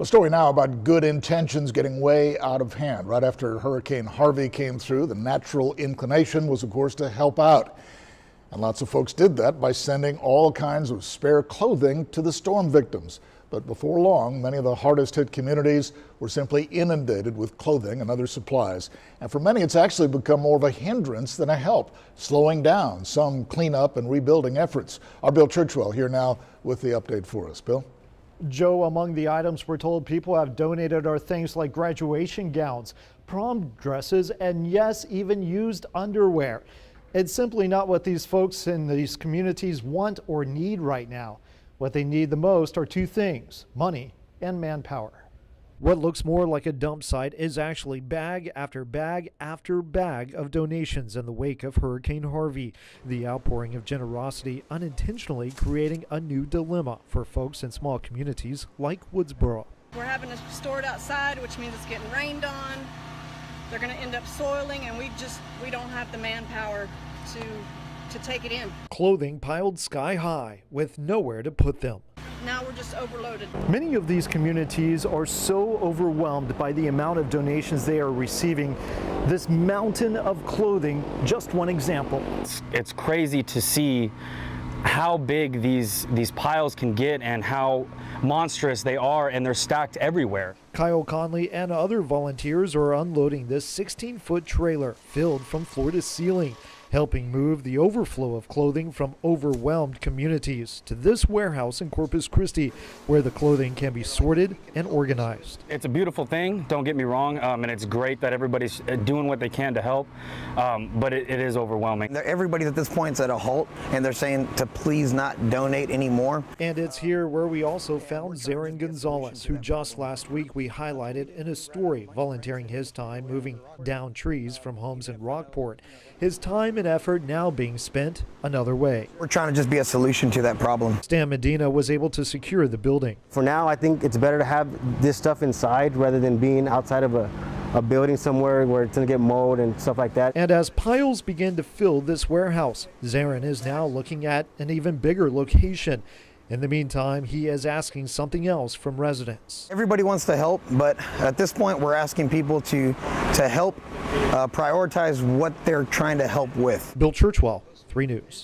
A story now about good intentions getting way out of hand. Right after Hurricane Harvey came through, the natural inclination was, of course, to help out. And lots of folks did that by sending all kinds of spare clothing to the storm victims. But before long, many of the hardest hit communities were simply inundated with clothing and other supplies. And for many, it's actually become more of a hindrance than a help, slowing down some cleanup and rebuilding efforts. Our Bill Churchwell here now with the update for us. Bill? Joe, among the items we're told people have donated are things like graduation gowns, prom dresses, and yes, even used underwear. It's simply not what these folks in these communities want or need right now. What they need the most are two things: money and manpower. What looks more like a dump site is actually bag after bag after bag of donations in the wake of Hurricane Harvey. The outpouring of generosity unintentionally creating a new dilemma for folks in small communities like Woodsboro. We're having to store it outside, which means it's getting rained on. They're going to end up soiling, and we don't have the manpower to take it in. Clothing piled sky high with nowhere to put them. Now we're just overloaded. Many of these communities are so overwhelmed by the amount of donations they are receiving. This mountain of clothing, just one example. It's crazy to see how big these piles can get and how monstrous they are, and they're stacked everywhere. Kyle Conley and other volunteers are unloading this 16-foot trailer filled from floor to ceiling, helping move the overflow of clothing from overwhelmed communities to this warehouse in Corpus Christi, where the clothing can be sorted and organized. It's a beautiful thing, don't get me wrong, and it's great that everybody's doing what they can to help, but it is overwhelming. Everybody at this point is at a halt, and they're saying to please not donate anymore. And it's here where we also found Zarin Gonzalez, who just last week we highlighted in a story, volunteering his time moving down trees from homes in Rockport. His time and effort now being spent another way. We're trying to just be a solution to that problem. Stan Medina was able to secure the building. For now, I think it's better to have this stuff inside rather than being outside of a building somewhere where it's going to get mold and stuff like that. And as piles begin to fill this warehouse, Zarin is now looking at an even bigger location. In the meantime, he is asking something else from residents. Everybody wants to help, but at this point we're asking people to help prioritize what they're trying to help with. Bill Churchwell, 3 News.